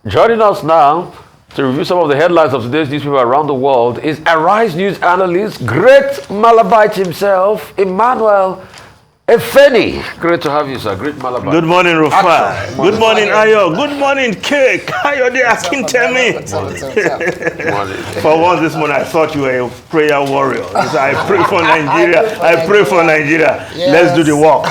Joining us now to review some of the headlines of today's newspaper around the world is Arise News analyst, great Malabite himself, Emmanuel Efeni. Great to have you, sir. Great Malabite. Good morning, Rufai. Good morning, Ayo. Good morning, Cake. Ayo, they asking me. For once this morning, I thought you were a prayer warrior. I pray for Nigeria. I pray for Nigeria. Yes. Let's do the work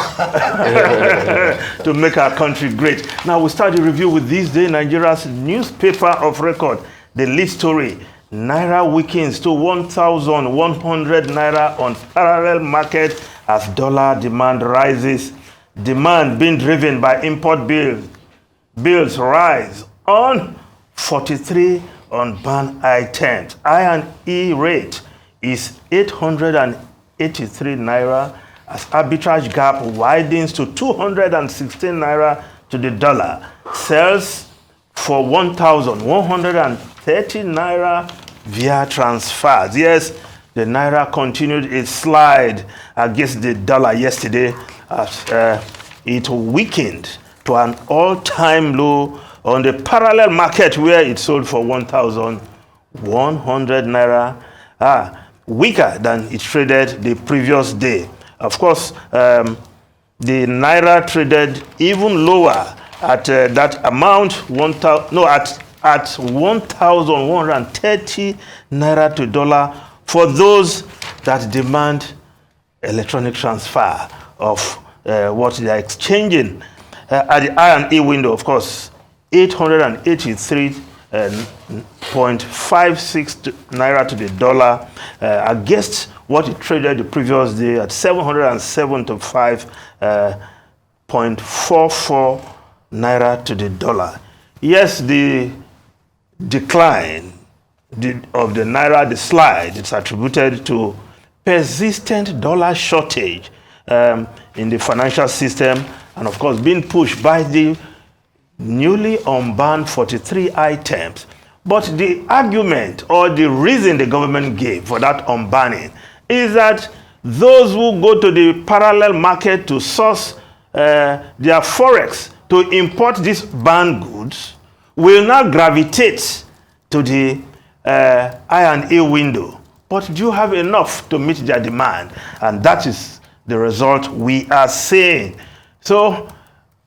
to make our country great. Now, we start the review with this day, Nigeria's newspaper of record. The lead story, Naira weakens to 1,100 Naira on parallel market as dollar demand rises. Demand being driven by import bills. Bills rise on 43 unbanned items. I&E rate is 883 Naira as arbitrage gap widens to 216 Naira to the dollar. Sells for 1,130 Naira via transfers. Yes, the Naira continued its slide against the dollar yesterday as it weakened to an all-time low on the parallel market where it sold for 1,100 Naira, weaker than it traded the previous day. Of course, the Naira traded even lower at that amount, at 1,130 Naira to dollar for those that demand electronic transfer of what they are exchanging. At the I&E window, of course, 883.56 Naira to the dollar against what it traded the previous day at 775.44 Naira to the dollar. Yes, the decline of the Naira, the slide, it's attributed to persistent dollar shortage in the financial system and, of course, being pushed by the newly unbanned 43 items. But the argument or the reason the government gave for that unbanning is that those who go to the parallel market to source their forex to import these banned goods will now gravitate to the I&E window. But do you have enough to meet their demand? And that is the result we are seeing. So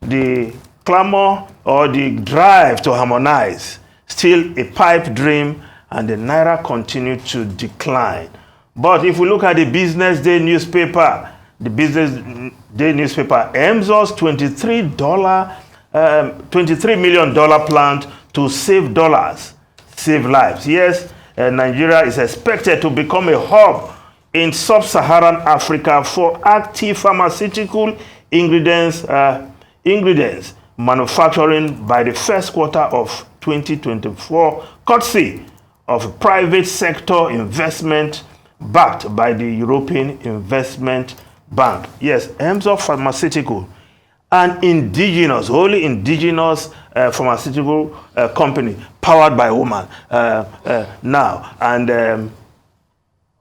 the clamor or the drive to harmonize still a pipe dream, and the Naira continued to decline. But if we look at the Business Day newspaper, the Business Day newspaper aims us $23 million plan to save dollars, save lives. Yes, Nigeria is expected to become a hub in sub-Saharan Africa for active pharmaceutical ingredients manufacturing by the first quarter of 2024, courtesy of private sector investment backed by the European Investment Bank. Yes, aims of pharmaceutical, an indigenous, wholly indigenous pharmaceutical company powered by women now. And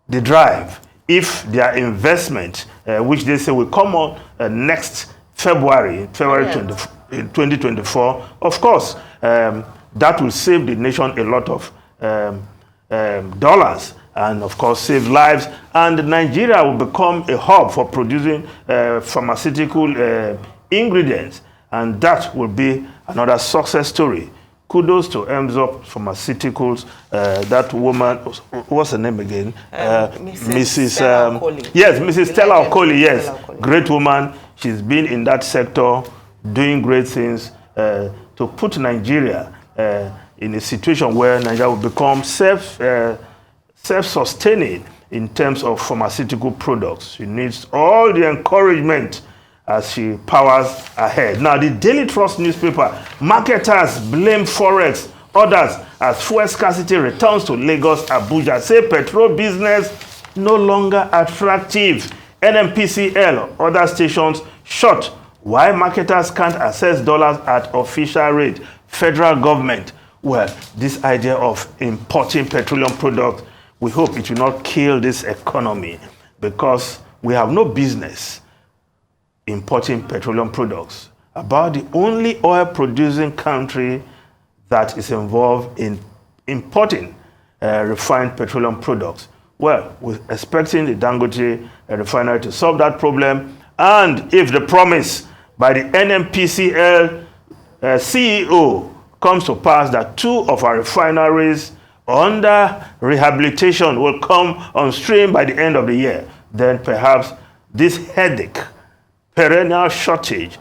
the drive, if their investment, which they say will come on next February 2024, of course, that will save the nation a lot of dollars and, of course, save lives. And Nigeria will become a hub for producing pharmaceutical ingredients. And that will be another success story. Kudos to Emsop Pharmaceuticals. That woman, what's her name again? Mrs. Yes, Mrs. Stella Okoli. Yes, great woman. She's been in that sector, doing great things to put Nigeria in a situation where Nigeria will become self-sustaining in terms of pharmaceutical products. She needs all the encouragement as she powers ahead. Now, the Daily Trust newspaper, marketers blame Forex, others as fuel scarcity returns to Lagos, Abuja. Say petrol business no longer attractive. NNPCL, other stations shut. Why marketers can't access dollars at official rate? Federal government. Well, this idea of importing petroleum products, we hope it will not kill this economy, because we have no business importing petroleum products. About the only oil-producing country that is involved in importing refined petroleum products. Well, we're expecting the Dangote refinery to solve that problem. And if the promise by the NNPCL CEO comes to pass that 2 of our refineries under rehabilitation will come on stream by the end of the year, then perhaps this headache, perennial shortage,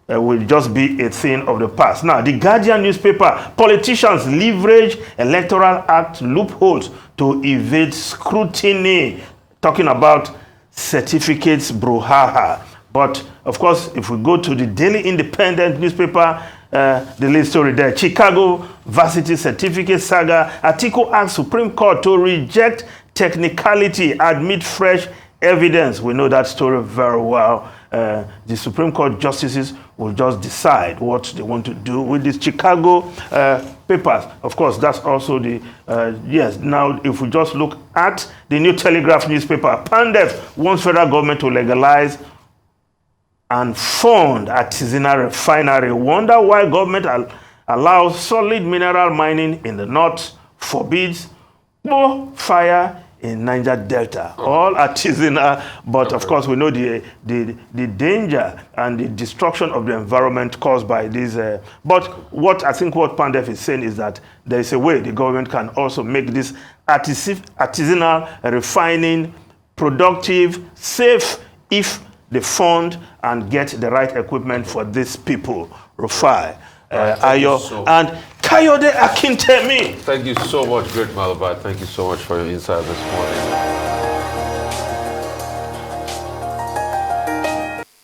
will just be a thing of the past. Now, the Guardian newspaper, politicians leverage Electoral Act loopholes to evade scrutiny, talking about certificates brouhaha. But, of course, if we go to the Daily Independent newspaper, the lead story there, Chicago Varsity Certificate Saga, Atiku asks Supreme Court to reject technicality, admit fresh evidence. We know that story very well. The Supreme Court justices will just decide what they want to do with these Chicago papers. Of course, that's also the, yes, now if we just look at the New Telegraph newspaper, Pandef wants federal government to legalize and fund artisanal refinery. Wonder why government allows solid mineral mining in the north, forbids more fire in Niger Delta. All artisanal, but of course we know the danger and the destruction of the environment caused by these. But what I think what Pandef is saying is that there is a way the government can also make this artisanal refining productive, safe, if they fund and get the right equipment for these people. Rufai, Ayo, and Kayode Akintemi. Thank you so much, great Malabar. Thank you so much for your insight this morning.